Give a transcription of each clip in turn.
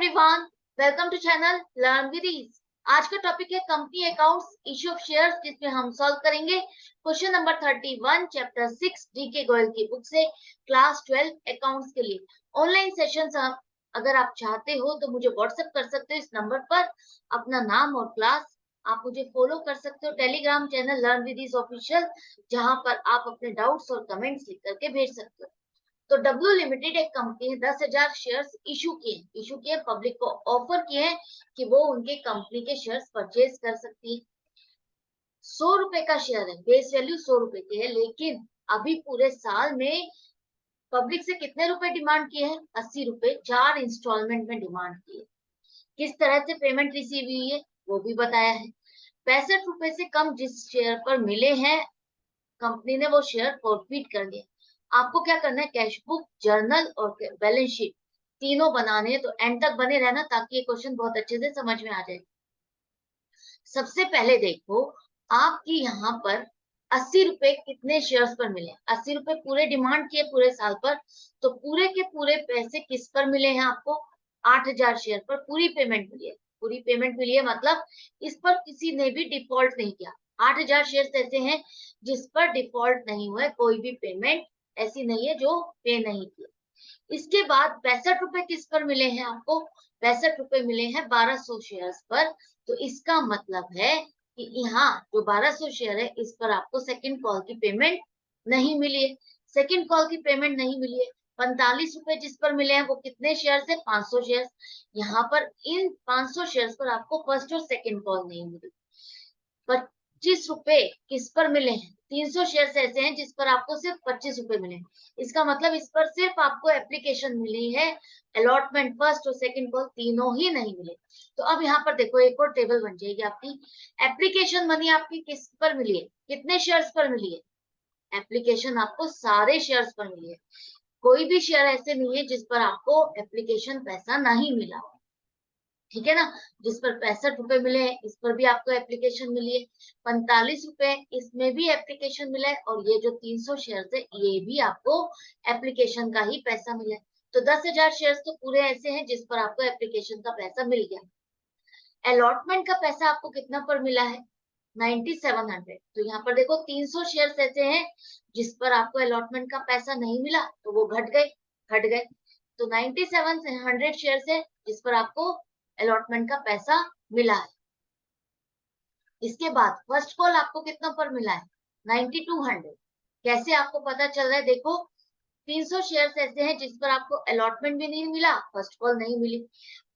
Everyone, welcome to channel learn with ease. आज का topic है company accounts, issue of shares, जिसमें हम सॉल्व करेंगे question number 31 chapter 6 DK Goyal की बुक से क्लास 12 अकाउंट्स के लिए। ऑनलाइन सेशंस अगर आप चाहते हो तो मुझे व्हाट्सएप कर सकते हो इस नंबर पर अपना नाम और क्लास। आप मुझे फॉलो कर सकते हो Telegram channel learn with ease official, जहां पर आप अपने डाउट्स और कमेंट्स लिख करके भेज सकते हो। तो डब्ल्यू लिमिटेड एक कंपनी है, 10,000 शेयर्स इशू किए पब्लिक को ऑफर किए हैं कि वो उनके कंपनी के शेयर्स परचेज कर सकती है। 100 रुपए का शेयर है, बेस वैल्यू 100 रुपए की है, लेकिन अभी पूरे साल में पब्लिक से कितने रुपए डिमांड किए हैं? 80 रुपए 4 इंस्टॉलमेंट में डिमांड किए। किस तरह से पेमेंट रिसीव हुई है वो भी बताया है। 65 रुपए से कम जिस शेयर पर मिले हैं कंपनी ने वो शेयर फॉरफिट कर दिए। आपको क्या करना है, कैश बुक, जर्नल और बैलेंस शीट तीनों बनाने हैं। तो एंड तक बने रहना ताकि ये क्वेश्चन बहुत अच्छे से समझ में आ जाए। सबसे पहले देखो, आपकी यहाँ पर 80 रुपए कितने शेयर्स पर मिले? 80 रुपए पूरे डिमांड किए पूरे साल पर, तो पूरे के पूरे पैसे किस पर मिले हैं आपको? 8,000 शेयर पर पूरी पेमेंट मिली है। पूरी पेमेंट मिली है मतलब इस पर किसी ने भी डिफॉल्ट नहीं किया। 8,000 शेयर ऐसे हैं जिस पर डिफॉल्ट नहीं हुआ है, कोई भी पेमेंट ऐसी नहीं है जो पे नहीं की। इसके बाद 65 रुपए किस पर मिले हैं आपको? 65 रुपए मिले हैं 1200 शेयर्स पर। तो इसका मतलब है कि यहाँ जो 1200 शेयर है इस पर आपको सेकंड कॉल की पेमेंट नहीं मिली है। सेकंड कॉल की पेमेंट नहीं मिली है। 45 रुपए जिस पर मिले हैं वो कितने शेयर है? 500 शेयर। यहाँ पर इन 500 शेयर पर आपको फर्स्ट और सेकंड कॉल नहीं मिली। 25 रुपए किस पर मिले हैं? 300 शेयर ऐसे हैं जिस पर आपको सिर्फ 25 रुपए मिले। इसका मतलब इस पर सिर्फ आपको एप्लीकेशन मिली है, अलॉटमेंट फर्स्ट और सेकंड कॉल तीनों ही नहीं मिले। तो अब यहाँ पर देखो एक और टेबल बन जाएगी आपकी। एप्लीकेशन मनी आपकी किस पर मिली है? कितने शेयर्स पर मिली है? एप्लीकेशन आपको सारे शेयर्स पर मिली है। कोई भी शेयर ऐसे नहीं है जिस पर आपको एप्लीकेशन पैसा नहीं मिला। ठीक है ना? जिस पर 65 रुपए मिले हैं इस पर भी आपको एप्लीकेशन मिली है। 45 रुपए इसमें भी एप्लीकेशन मिला है, और ये जो 300 शेयर है ये भी आपको एप्लीकेशन का ही पैसा मिला है। तो 10,000 शेयर तो पूरे ऐसे हैं जिस पर आपको एप्लीकेशन का पैसा मिल गया। अलॉटमेंट का पैसा आपको कितना पर मिला है? 9700। तो यहाँ पर देखो 300 शेयर ऐसे हैं जिस पर आपको अलॉटमेंट का पैसा नहीं मिला, तो वो घट गए। तो 9700 शेयर है जिस पर आपको अलॉटमेंट का पैसा मिला है। इसके बाद फर्स्ट कॉल आपको कितना पर मिला है? 9200। कैसे आपको पता चल रहा है? देखो 300 शेयर्स ऐसे हैं जिस पर आपको अलॉटमेंट भी नहीं मिला, फर्स्ट कॉल नहीं मिली।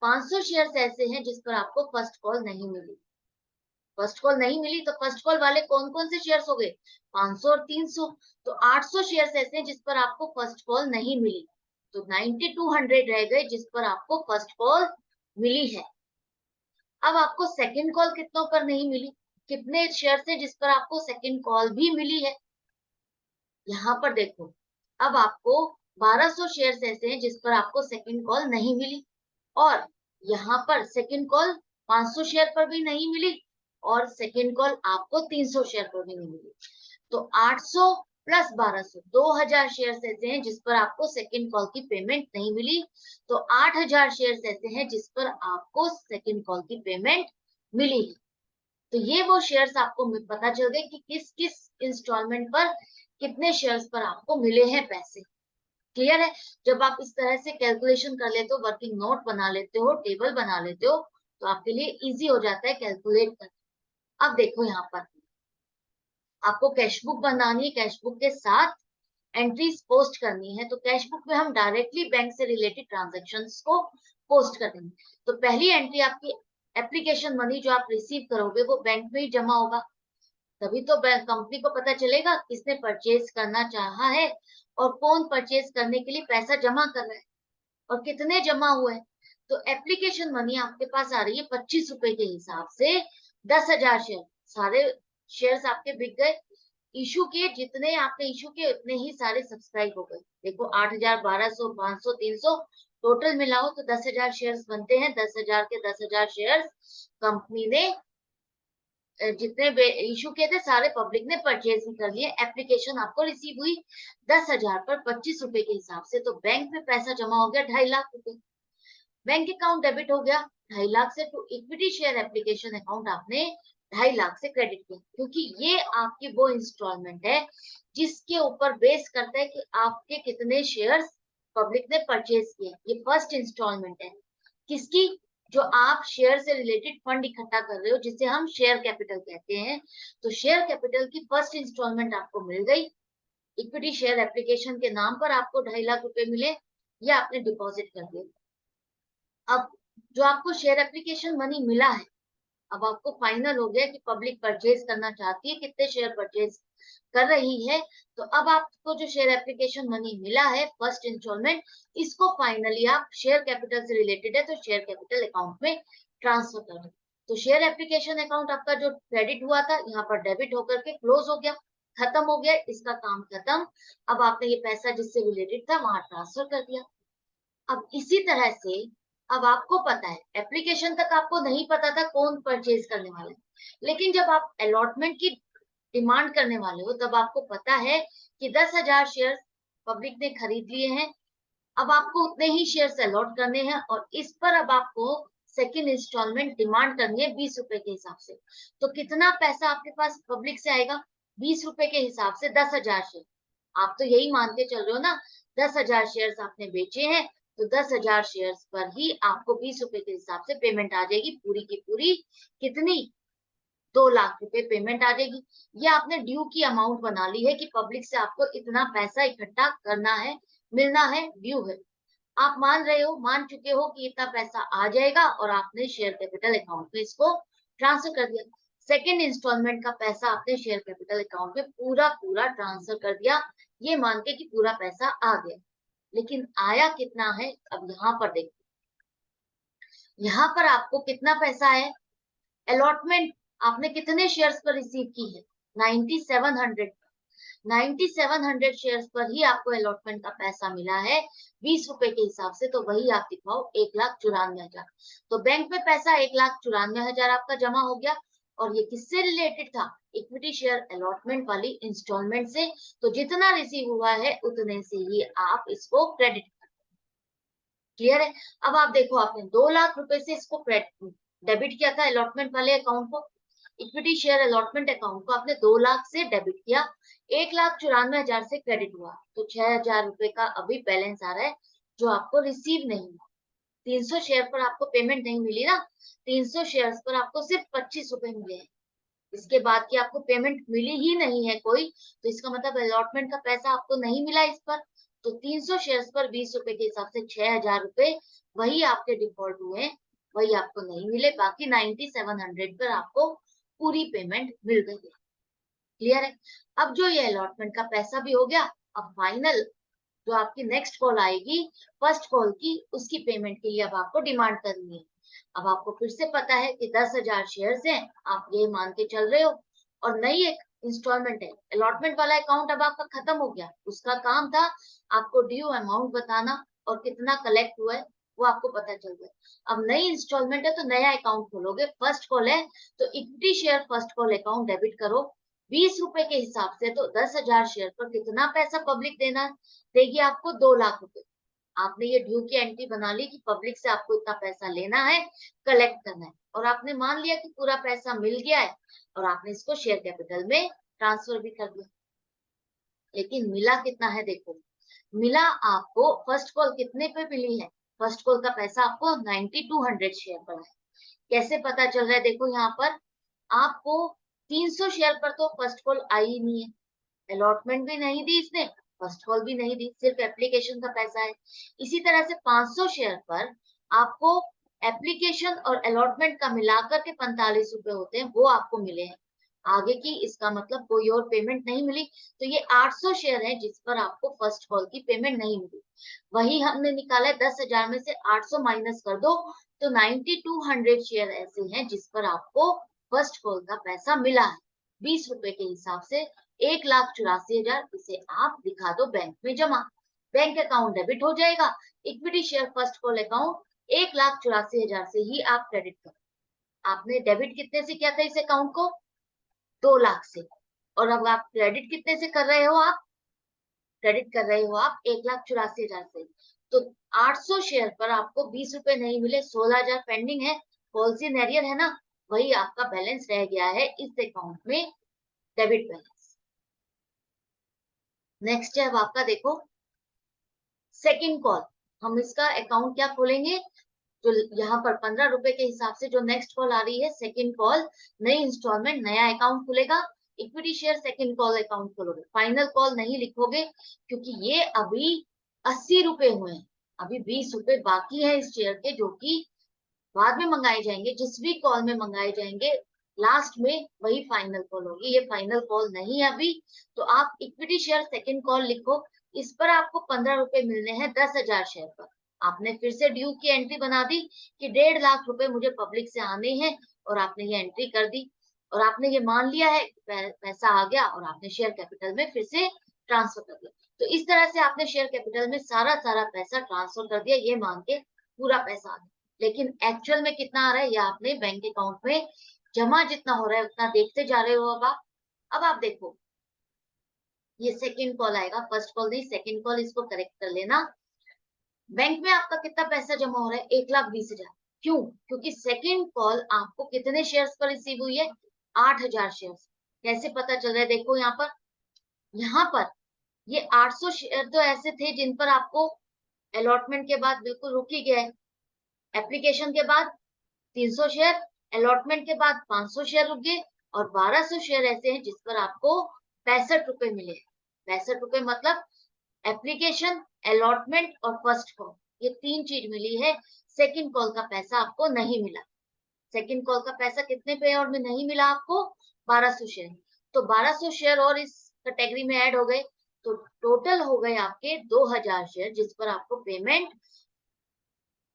500 शेयर्स ऐसे हैं जिस पर आपको फर्स्ट कॉल नहीं मिली। फर्स्ट कॉल नहीं मिली तो फर्स्ट कॉल वाले कौन कौन से शेयर्स हो गए? 500 और 300। तो 800 शेयर्स ऐसे हैं जिस पर आपको फर्स्ट कॉल नहीं मिली। तो 9200 रह गए जिस पर आपको फर्स्ट कॉल मिली है। अब आपको सेकंड कॉल कितनों पर नहीं मिली? कितने शेयर थे जिस पर आपको सेकंड कॉल भी मिली है? यहाँ पर देखो, अब आपको 1200 शेयर ऐसे हैं जिस पर आपको सेकंड कॉल नहीं मिली, और यहाँ पर सेकंड कॉल 500 शेयर पर भी नहीं मिली, और सेकंड कॉल आपको 300 शेयर पर भी नहीं मिली। तो 800 प्लस 1200 2000 शेयर ऐसे हैं जिस पर आपको सेकंड कॉल की पेमेंट नहीं मिली। तो 8000 शेयर ऐसे हैं जिस पर आपको सेकंड कॉल की पेमेंट मिली है। तो ये वो शेयर्स आपको पता चल गए कि किस किस इंस्टॉलमेंट पर कितने शेयर्स पर आपको मिले हैं पैसे। क्लियर है? जब आप इस तरह से कैलकुलेशन कर लेते हो, वर्किंग नोट बना लेते हो, टेबल बना लेते हो, तो आपके लिए इजी हो जाता है कैलकुलेट करना। अब देखो यहाँ पर आपको कैश बुक बनानी है, कैश बुक के साथ एंट्रीज पोस्ट करनी है। तो कैश बुक में हम डायरेक्टली बैंक से रिलेटेड ट्रांजैक्शंस को पोस्ट कर देंगे। तो पहली एंट्री आपकी एप्लीकेशन मनी जो आप रिसीव करोगे वो बैंक में ही जमा होगा, तभी तो कंपनी को पता चलेगा किसने परचेज करना चाहा है और कौन परचेज करने के लिए पैसा जमा कर रहा है और कितने जमा हुए हैं। तो एप्लीकेशन मनी आपके पास आ रही है 25 रुपए के हिसाब से 10,000 शेयर। सारे शेयर्स आपके बिक गए। इशू किए, जितने आपने इशू किए उतने ही सारे सब्सक्राइब हो गए। देखो 8,000, 1200, 500, 300 टोटल मिलाओ तो 10,000 शेयर्स बनते हैं। 10,000 के 10,000 शेयर्स कंपनी ने जितने इशू किए थे सारे पब्लिक ने परचेज भी कर लिए। एप्लीकेशन आपको रिसीव हुई 10,000 पर 25 रुपए के हिसाब से। तो बैंक में पैसा जमा हो गया 2.5 लाख रुपए। बैंक अकाउंट डेबिट हो गया 2.5 लाख से, तो इक्विटी शेयर एप्लीकेशन अकाउंट आपने 2.5 लाख से क्रेडिट किया, क्योंकि ये आपकी वो इंस्टॉलमेंट है जिसके ऊपर बेस करता है कि आपके कितने शेयर्स पब्लिक ने परचेज किए। ये फर्स्ट इंस्टॉलमेंट है किसकी, जो आप शेयर से रिलेटेड फंड इकट्ठा कर रहे हो, जिसे हम शेयर कैपिटल कहते हैं। तो शेयर कैपिटल की फर्स्ट इंस्टॉलमेंट आपको मिल गई, इक्विटी शेयर एप्लीकेशन के नाम पर आपको 2.5 लाख रुपए मिले, ये आपने डिपॉजिट कर दिए। अब जो आपको शेयर एप्लीकेशन मनी मिला है, अब आपको फाइनल हो गया कि पब्लिक परचेज करना चाहती है, कितने शेयर परचेज कर रही है। तो अब आपको जो शेयर एप्लीकेशन मनी मिला है फर्स्ट इंस्टॉलमेंट, इसको फाइनली आप शेयर कैपिटल से रिलेटेड है तो शेयर कैपिटल अकाउंट में ट्रांसफर कर दो। तो शेयर एप्लीकेशन अकाउंट आपका जो क्रेडिट हुआ था यहाँ पर डेबिट होकर के क्लोज हो गया, खत्म हो गया, इसका काम खत्म। अब आपने ये पैसा जिससे रिलेटेड था वहां ट्रांसफर कर दिया। अब इसी तरह से अब आपको पता है, एप्लीकेशन तक आपको नहीं पता था कौन परचेज करने वाला है, लेकिन जब आप अलॉटमेंट की डिमांड करने वाले हो तब आपको पता है कि 10,000 शेयर पब्लिक ने खरीद लिए हैं। अब आपको उतने ही शेयर अलॉट करने हैं और इस पर अब आपको सेकेंड इंस्टॉलमेंट डिमांड करनी है 20 रुपए के हिसाब से। तो कितना पैसा आपके पास पब्लिक से आएगा? 20 रुपए के हिसाब से 10,000 शेयर। आप तो यही मान के चल रहे हो ना, 10,000 शेयर आपने बेचे हैं, तो 10,000 शेयर पर ही आपको 20 रुपए के हिसाब से पेमेंट आ जाएगी, पूरी की पूरी कितनी? 2 लाख रुपए पेमेंट आ जाएगी। ये आपने ड्यू की अमाउंट बना ली है कि पब्लिक से आपको इतना पैसा इकट्ठा करना है, मिलना है, ड्यू है। आप मान रहे हो, मान चुके हो कि इतना पैसा आ जाएगा और आपने शेयर कैपिटल अकाउंट में इसको ट्रांसफर कर दिया। सेकेंड इंस्टॉलमेंट का पैसा आपने शेयर कैपिटल अकाउंट में पूरा पूरा ट्रांसफर कर दिया, ये मान के कि पूरा पैसा आ गया। लेकिन आया कितना है, अब यहाँ पर देखो, यहाँ पर आपको कितना पैसा है? अलॉटमेंट आपने कितने शेयर्स पर रिसीव की है? 9700। 9700 शेयर्स पर ही आपको अलॉटमेंट का पैसा मिला है 20 रुपए के हिसाब से, तो वही आप दिखाओ 1,94,000। तो बैंक में पैसा 1,94,000 आपका जमा हो गया, और ये किससे रिलेटेड था? इक्विटी शेयर अलॉटमेंट वाली इंस्टॉलमेंट से। तो जितना रिसीव हुआ है उतने से ही आप इसको क्रेडिट। क्लियर है? अब आप देखो, आपने 2 लाख रुपए से इसको डेबिट किया था अलॉटमेंट वाले अकाउंट को, इक्विटी शेयर अलॉटमेंट अकाउंट को आपने 2 लाख से डेबिट किया, 1,94,000 से क्रेडिट हुआ, तो 6,000 रुपए का अभी बैलेंस आ रहा है जो आपको रिसीव नहीं हुआ। 300 शेयर पर आपको पेमेंट नहीं मिली ना, 300 शेयर पर आपको सिर्फ 25 रुपए मिले हैं, इसके बाद की आपको पेमेंट मिली ही नहीं है कोई, तो इसका मतलब अलॉटमेंट का पैसा आपको नहीं मिला इस पर। तो 300 शेयर्स पर 20 रुपए के हिसाब से 6,000 रुपए वही आपके डिफॉल्ट हुए, वही आपको नहीं मिले, बाकी 9700 पर आपको पूरी पेमेंट मिल गई है। क्लियर है? अब जो ये अलॉटमेंट का पैसा भी हो गया, अब फाइनल जो आपकी नेक्स्ट कॉल आएगी फर्स्ट कॉल की, उसकी पेमेंट के लिए अब आपको डिमांड करनी है। अब आपको फिर से पता है कि 10,000 शेयर्स हैं, आप ये मान के चल रहे हो, और नई एक इंस्टॉलमेंट है, अलॉटमेंट वाला अकाउंट अब आपका खत्म हो गया, उसका काम था आपको ड्यू अमाउंट बताना और कितना कलेक्ट हुआ है वो आपको पता चल गया। अब नई इंस्टॉलमेंट है तो नया अकाउंट खोलोगे, फर्स्ट कॉल है तो equity share first call account debit करो 20 रुपए के हिसाब से, तो 10,000 शेयर पर कितना पैसा पब्लिक देगी आपको? 2 लाख रुपए। आपने ये ड्यू की एंट्री बना ली कि पब्लिक से आपको इतना पैसा लेना है, कलेक्ट करना है, और आपने मान लिया कि पूरा पैसा मिल गया है और आपने इसको शेयर कैपिटल में ट्रांसफर भी कर दिया। लेकिन मिला कितना है देखो, मिला आपको फर्स्ट कॉल कितने पे मिली है? फर्स्ट कॉल का पैसा आपको 9200 शेयर पर है। कैसे पता चल रहा है? देखो यहाँ पर आपको 300 शेयर पर तो फर्स्ट कॉल आई ही नहीं है, अलॉटमेंट भी नहीं दी इसने, फर्स्ट कॉल भी नहीं दी, सिर्फ एप्लीकेशन का पैसा है। इसी तरह से 500 शेयर पर आपको एप्लीकेशन और अलॉटमेंट का मिलाकर के 45 रुपए होते हैं, वो आपको मिले हैं। आगे की इसका मतलब कोई और पेमेंट नहीं मिली, तो ये 800 शेयर है जिस पर आपको फर्स्ट कॉल की पेमेंट नहीं मिली। वही हमने निकाला है, 10,000 में से 800 माइनस कर दो, तो 9200 शेयर ऐसे हैं जिस पर आपको फर्स्ट कॉल का पैसा मिला है 20 रुपए के हिसाब से, 1,84,000। इसे आप दिखा दो बैंक में जमा, बैंक अकाउंट डेबिट हो जाएगा, equity share first call account 1,84,000 से ही आप क्रेडिट करो। आपने डेबिट कितने से किया था इस अकाउंट को? 2 लाख से, और अब आप क्रेडिट कितने से कर रहे हो? आप क्रेडिट कर रहे हो आप 1,84,000 से, तो 800 शेयर पर आपको 20 रुपए नहीं मिले, 16,000 पेंडिंग है, पॉलिसी इन एरियर है ना, वही आपका बैलेंस रह गया है इस अकाउंट में, डेबिट बैलेंस। नेक्स्ट है अब आपका देखो सेकंड कॉल। हम इसका अकाउंट क्या खोलेंगे, जो यहाँ पर 15 रुपए के हिसाब से जो नेक्स्ट कॉल आ रही है, सेकंड कॉल, नई इंस्टॉलमेंट, नया अकाउंट खुलेगा, equity share second call account खोलोगे, फाइनल कॉल नहीं लिखोगे क्योंकि ये अभी 80 रुपए हुए हैं, अभी 20 रुपए बाकी है इस शेयर के, जो कि बाद में मंगाए जाएंगे, जिस भी कॉल में मंगाए जाएंगे लास्ट में वही फाइनल कॉल होगी, ये फाइनल कॉल नहीं है अभी। तो आप इक्विटी शेयर सेकंड कॉल लिखो, इस पर आपको 15 रुपए मिलने हैं 10,000 शेयर पर। आपने फिर से ड्यू की एंट्री बना दी कि 1.5 लाख रुपए मुझे पब्लिक से आने हैं, और आपने ये एंट्री कर दी, और आपने ये मान लिया है पैसा आ गया, और आपने शेयर कैपिटल में फिर से ट्रांसफर कर दिया। तो इस तरह से आपने शेयर कैपिटल में सारा सारा पैसा ट्रांसफर कर दिया, ये मान के पूरा पैसा आ गया। लेकिन एक्चुअल में कितना आ रहा है, या आपने बैंक अकाउंट में जमा जितना हो रहा है उतना देखते जा रहे हो। अब आप देखो ये सेकंड कॉल आएगा, फर्स्ट कॉल नहीं सेकंड कॉल, इसको करेक्ट कर लेना। बैंक में आपका कितना पैसा जमा हो रहा है, 1,20,000। क्यों? क्योंकि सेकंड कॉल आपको कितने शेयर्स पर रिसीव हुई है, 8,000 शेयर्स। कैसे पता चल रहा है, देखो यहाँ पर ये 800 शेयर तो ऐसे थे जिन पर आपको अलॉटमेंट के बाद बिल्कुल रुक ही गया है, एप्लीकेशन के बाद 300 शेयर, अलॉटमेंट के बाद 500 शेयर रुक गए, और 1200 शेयर ऐसे हैं जिस पर आपको 65 रुपए मिले। 65 रुपए मतलब एप्लीकेशन, अलॉटमेंट और फर्स्ट कॉल, ये तीन चीज मिली है। सेकंड कॉल का पैसा आपको नहीं मिला। सेकंड कॉल का पैसा कितने पे और में नहीं मिला आपको, 1200 शेयर। तो 1200 शेयर और इस कैटेगरी में ऐड हो गए, तो टोटल हो गए आपके 2,000 शेयर जिस पर आपको पेमेंट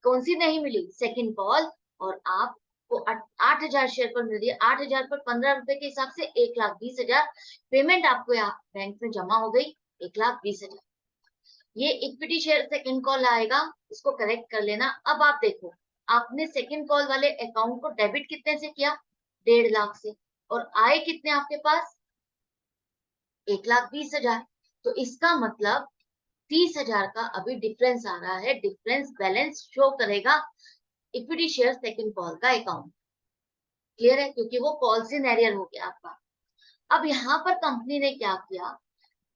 कौन सी नहीं मिली, सेकंड कॉल, और आपको 8,000 शेयर पर मिल रही है। 8,000 पर 15 रुपए के हिसाब से 1,20,000 पेमेंट आपको यहाँ बैंक में जमा हो गई, 1,20,000। ये इक्विटी शेयर सेकंड कॉल आएगा, इसको करेक्ट कर लेना। अब आप देखो आपने सेकंड कॉल वाले अकाउंट को डेबिट कितने से किया, 1.5 लाख से, और आए कितने आपके पास, 1,20,000। तो इसका मतलब 30,000 का अभी डिफरेंस आ रहा है, डिफरेंस बैलेंस शो करेगा इक्विटी शेयर सेकंड कॉल का अकाउंट। क्लियर है, क्योंकि वो कॉल इन एरियर हो गया आपका। अब यहाँ पर कंपनी ने क्या किया,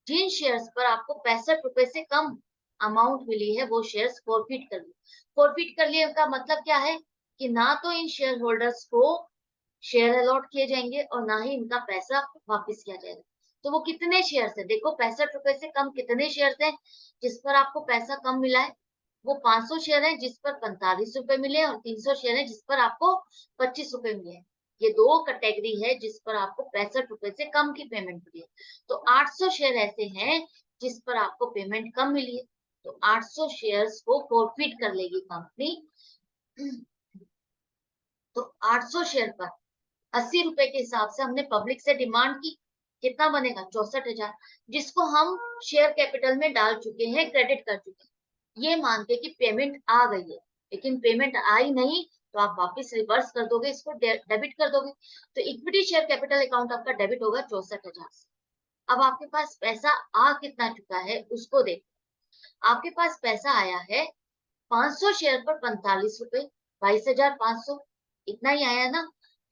जिन शेयर्स पर आपको 65 रुपए से कम अमाउंट मिली है वो शेयर्स फॉरफिट कर लिए। फॉरफिट कर लिए का मतलब क्या है कि ना तो इन शेयर होल्डर्स को शेयर अलॉट किए जाएंगे और ना ही इनका पैसा वापस किया जाएगा। तो वो कितने शेयर है, देखो 65 रुपए से कम कितने शेयर हैं जिस पर आपको पैसा कम मिला है, वो 500 शेयर है जिस पर 45 रुपए मिले, और 300 शेयर है जिस पर आपको 25 रुपए मिले। ये दो कैटेगरी है जिस पर आपको 65 रुपए से कम की पेमेंट मिली है। तो 800 शेयर ऐसे हैं जिस पर आपको पेमेंट कम मिली है, तो 800 शेयर्स को फॉरफिट कर लेगी कंपनी। तो 800 शेयर पर 80 रुपए के हिसाब से हमने पब्लिक से डिमांड की, कितना बनेगा, 64,000, जिसको हम शेयर कैपिटल में डाल चुके हैं, क्रेडिट कर चुके हैं, ये मान के कि पेमेंट आ गई है। लेकिन पेमेंट आई नहीं तो आप वापस रिवर्स कर दोगे, इसको डेबिट कर दोगे। तो इक्विटी शेयर कैपिटल अकाउंट आपका डेबिट होगा 64,000 से। अब आपके पास पैसा आ कितना चुका है उसको देखो। आपके पास पैसा आया है 500 शेयर पर 45 रुपए, 22,500, इतना ही आया ना,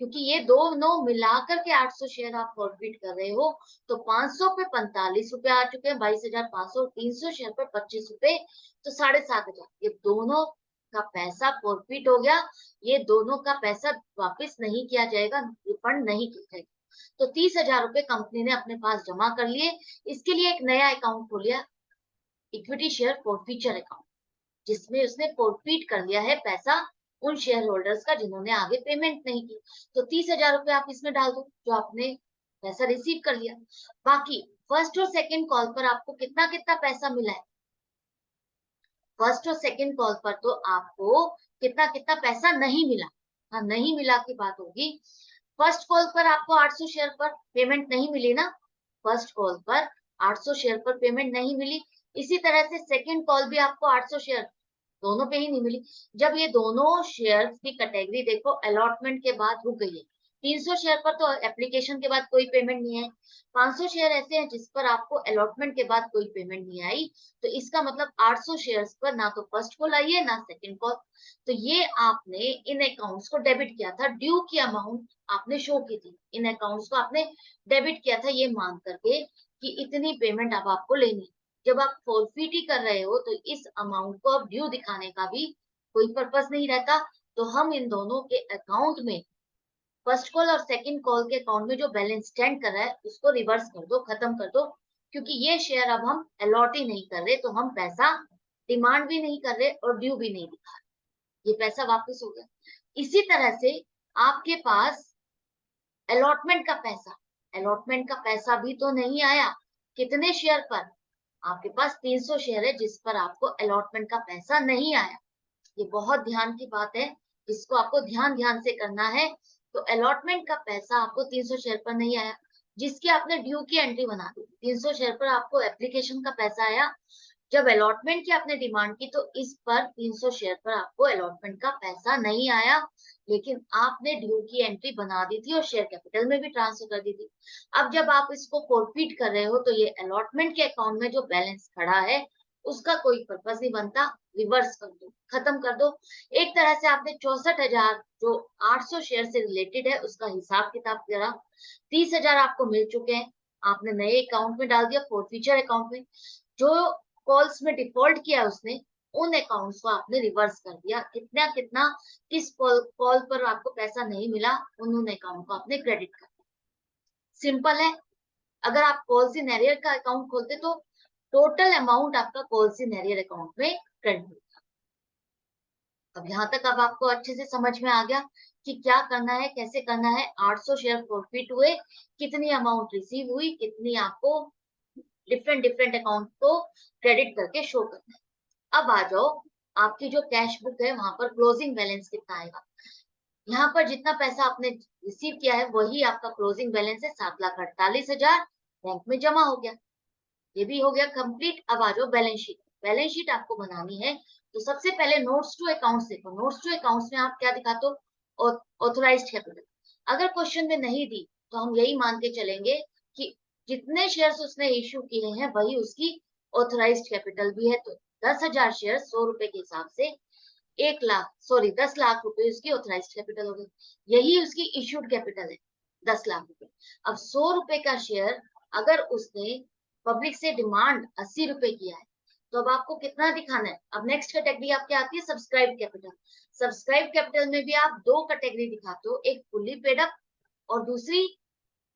क्योंकि ये दोनों मिलाकर के 800 शेयर आप फॉरफिट कर रहे हो। तो 500 पे 45 रुपए आ चुके हैं, 22,500, 300 शेयर पर 25 रुपए, तो 7,500। ये दोनों का पैसा फॉरफिट हो गया, ये दोनों का पैसा वापस नहीं किया जाएगा, रिफंड नहीं किया जाएगा। तो 30,000 रुपए कंपनी ने अपने पास जमा कर लिए। इसके लिए एक नया अकाउंट खोल लिया, इक्विटी शेयर फॉरफिचर अकाउंट, जिसमें उसने फॉरफिट कर लिया है पैसा उन शेयर होल्डर्स का जिन्होंने आगे पेमेंट नहीं की। तो 30,000 रुपए आप इसमें डाल दो जो आपने पैसा रिसीव कर लिया। बाकी फर्स्ट और सेकंड कॉल पर आपको कितना कितना पैसा मिला है, फर्स्ट और सेकंड कॉल पर तो आपको कितना कितना पैसा नहीं मिला। हाँ, नहीं मिला की बात होगी। फर्स्ट कॉल पर आपको 800 शेयर पर पेमेंट नहीं मिली ना, फर्स्ट कॉल पर 800 शेयर पर पेमेंट नहीं मिली। इसी तरह से सेकंड कॉल भी आपको 800 शेयर दोनों पे ही नहीं मिली। जब ये दोनों शेयर्स की कैटेगरी देखो अलॉटमेंट के बाद रुक गई है, 300 शेयर पर तो एप्लीकेशन के बाद कोई पेमेंट नहीं है। 500 शेयर ऐसे हैं जिस पर आपको अलॉटमेंट के बाद कोई पेमेंट नहीं आई, तो इसका मतलब 800 शेयर्स पर ना तो फर्स्ट कॉल आई है ना सेकंड कॉल। तो ये आपने इन अकाउंट्स को डेबिट किया था, ड्यू की अमाउंट आपने शो की थी, इन अकाउंट्स को आपने डेबिट किया था ये मान करके कि इतनी पेमेंट अब आपको लेनी। जब आप फॉरफिट ही कर रहे हो तो इस अमाउंट को अब ड्यू दिखाने का भी कोई पर्पस नहीं रहता। तो हम इन दोनों के अकाउंट में, फर्स्ट कॉल और सेकंड कॉल के अकाउंट में जो बैलेंस स्टैंड कर रहा है उसको रिवर्स कर दो, खत्म कर दो, क्योंकि ये शेयर अब हम अलॉट ही नहीं कर रहे, तो हम पैसा डिमांड भी नहीं कर रहे और ड्यू भी नहीं दिखा रहे, ये पैसा वापस हो गया। इसी तरह से आपके पास अलॉटमेंट का पैसा भी तो नहीं आया। कितने शेयर पर? आपके पास 300 शेयर है जिस पर आपको अलॉटमेंट का पैसा नहीं आया। ये बहुत ध्यान की बात है, इसको आपको ध्यान ध्यान से करना है। तो अलॉटमेंट का पैसा आपको 300 शेयर पर नहीं आया, जिसकी आपने ड्यू की एंट्री बना दी। 300 शेयर पर आपको एप्लीकेशन का पैसा आया, जब अलॉटमेंट की आपने डिमांड की तो इस पर 300 शेयर पर आपको अलॉटमेंट का पैसा नहीं आया, लेकिन आपने ड्यू की एंट्री बना दी थी और शेयर कैपिटल में भी ट्रांसफर कर दी थी। अब जब आप इसको फॉरफिट कर रहे हो तो ये अलॉटमेंट के अकाउंट में जो बैलेंस खड़ा है उसका कोई पर्पस नहीं बनता, रिवर्स कर दो, खत्म कर दो। एक तरह से आपने 64,000 जो 800 शेयर से रिलेटेड है उसका हिसाब किताब करा, 30,000 आपको मिल चुके हैं, आपने नए अकाउंट में डाल दिया, फॉरफिचर अकाउंट में। जो कॉल्स में डिफॉल्ट किया उसने, उन अकाउंट्स को आपने रिवर्स कर दिया। कितना कितना किस कॉल पर आपको पैसा नहीं मिला, उन अकाउंट को आपने क्रेडिट कर दिया। सिंपल है। अगर आप पॉलिसी नैरियर का अकाउंट खोलते तो टोटल अमाउंट आपका पॉलिसी नैरियर अकाउंट में क्रेडिट होगा। अब यहाँ तक अब आपको अच्छे से समझ में आ गया कि क्या करना है, कैसे करना है। 800 शेयर प्रॉफिट हुए, कितनी अमाउंट रिसीव हुई, कितनी आपको डिफरेंट डिफरेंट अकाउंट को क्रेडिट करके शो करना है। अब आ जाओ, आपकी जो कैश बुक है वहां पर क्लोजिंग बैलेंस कितना आएगा। यहाँ पर जितना पैसा आपने रिसीव किया है वही आपका क्लोजिंग बैलेंस है, 7,48,000 बैंक में जमा हो गया। ये भी हो गया कंप्लीट। अब आ जाओ बैलेंस शीट। बैलेंस शीट आपको बनानी है तो सबसे पहले नोट्स टू अकाउंट्स देखो। नोट्स टू अकाउंट्स में आप क्या दिखाते हो? Authorised capital. अगर क्वेश्चन में नहीं दी तो हम यही मान के चलेंगे कि जितने शेयर्स उसने इश्यू किए हैं वही उसकी ऑथराइज्ड कैपिटल भी है। तो 10,000 शेयर 100 रुपए के हिसाब से 10 लाख रुपए उसकी ऑथराइज्ड कैपिटल हो गई। यही उसकी इश्यूड कैपिटल है, 10 लाख रुपए। अब 100 रुपए का शेयर अगर उसने पब्लिक से डिमांड 80 रुपए किया है तो अब आपको कितना दिखाना है? अब नेक्स्ट कैटेगरी आपकी आती है सब्सक्राइब कैपिटल। सब्सक्राइब कैपिटल में भी आप दो कैटेगरी दिखाते हो, एक फुल्ली पेड अप और दूसरी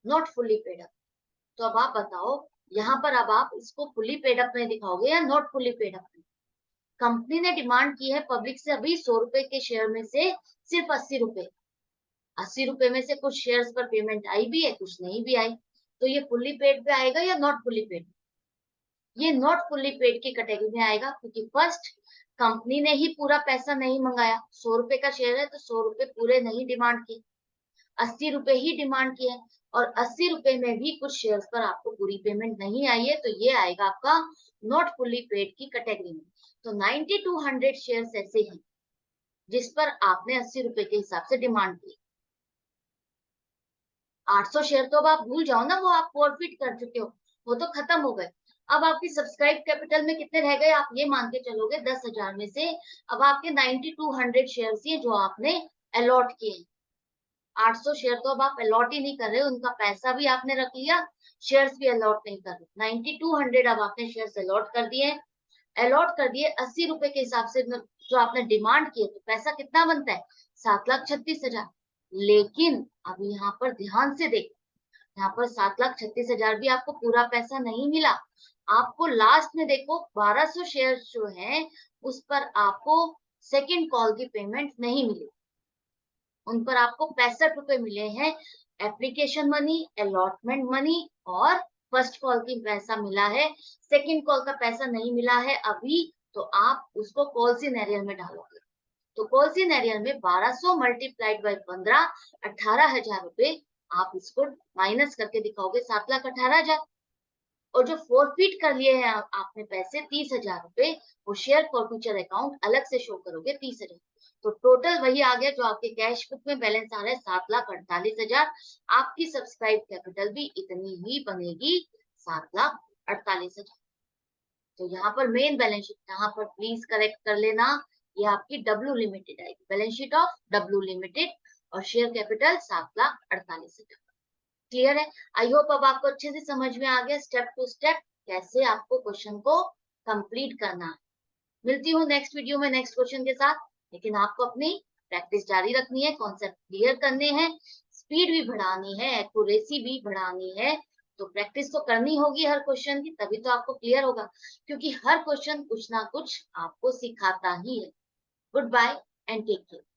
नॉट फुल्ली पेड अप। तो अब आप बताओ यहाँ पर अब आप इसको फुल्ली पेड अप में दिखाओगे या नॉट फुल्ली पेड अप में? कंपनी ने डिमांड की है पब्लिक से अभी 100 रुपए के शेयर में से सिर्फ 80 रुपए। 80 रुपए में से कुछ शेयर्स पर पेमेंट आई भी है, कुछ नहीं भी आई, तो ये फुल्ली पेड पे आएगा या नॉट फुल्ली पेड? ये नॉट फुल्ली पेड की कैटेगरी में आएगा, क्योंकि फर्स्ट कंपनी ने ही पूरा पैसा नहीं मंगाया। 100 रुपए का शेयर है तो 100 रुपए पूरे नहीं डिमांड किए, 80 रुपए ही डिमांड किए हैं, और 80 रुपए में भी कुछ शेयर्स पर आपको पूरी पेमेंट नहीं आई है, तो ये आएगा आपका नॉट फुल्ली पेड की कैटेगरी में। तो 9200 शेयर्स ऐसे हैं जिस पर आपने 80 रुपए के हिसाब से डिमांड की। 800 शेयर तो अब आप भूल जाओ ना, वो आप फॉरफिट कर चुके हो, वो तो खत्म हो गए। अब आपकी सब्सक्राइब कैपिटल में कितने रह गए? आप ये मान के चलोगे 10,000 में से अब आपके 9200 शेयर्स ही जो आपने अलॉट किए। 800 शेयर तो अब आप अलॉट ही नहीं कर रहे, उनका पैसा भी आपने रख लिया, शेयर्स भी अलॉट नहीं कर रहे। 9200 अब आपने शेयर्स अलॉट कर दिए, 80 रुपए के हिसाब से जो आपने डिमांड किए, तो पैसा कितना बनता है? 7,36,000। लेकिन अब यहाँ पर ध्यान से देखो, यहाँ पर 7,36,000 भी आपको पूरा पैसा नहीं मिला। आपको लास्ट में देखो 1200 शेयर जो है उस पर आपको सेकंड कॉल की पेमेंट नहीं मिली, उन पर आपको 65 रुपए मिले हैं एप्लीकेशन मनी, अलॉटमेंट मनी और फर्स्ट कॉल की पैसा मिला है। सेकंड कॉल का पैसा नहीं मिला है अभी, तो आप उसको कॉल सिनेरियो में डालोगे। तो कॉल सिनेरियो में 1200 मल्टीप्लाइड बाई 15, 18,000 रुपए आप इसको माइनस करके दिखाओगे 7,18,000। और जो फोरफिट कर लिए हैं आपने पैसे 30,000 रुपए, वो शेयर फॉर फ्यूचर अकाउंट अलग से शो करोगे 30,000। तो टोटल वही आ गया जो आपके कैश बुक में बैलेंस आ रहा है 7,48,000। आपकी सब्सक्राइब कैपिटल भी इतनी ही बनेगी 7,48,000। तो यहाँ पर मेन बैलेंस शीट, यहाँ पर प्लीज करेक्ट कर लेना, ये आपकी डब्ल्यू लिमिटेड आएगी, balance sheet of W limited, और शेयर कैपिटल 7,48,000। क्लियर है? आई होप अब आपको अच्छे से समझ में आ गया स्टेप टू स्टेप कैसे आपको क्वेश्चन को कंप्लीट करना है। मिलती हूँ नेक्स्ट वीडियो में नेक्स्ट क्वेश्चन के साथ, लेकिन आपको अपनी प्रैक्टिस जारी रखनी है, कॉन्सेप्ट क्लियर करने हैं, स्पीड भी बढ़ानी है, एक्यूरेसी भी बढ़ानी है। तो प्रैक्टिस तो करनी होगी हर क्वेश्चन की, तभी तो आपको क्लियर होगा, क्योंकि हर क्वेश्चन कुछ ना कुछ आपको सिखाता ही है। Goodbye and take care.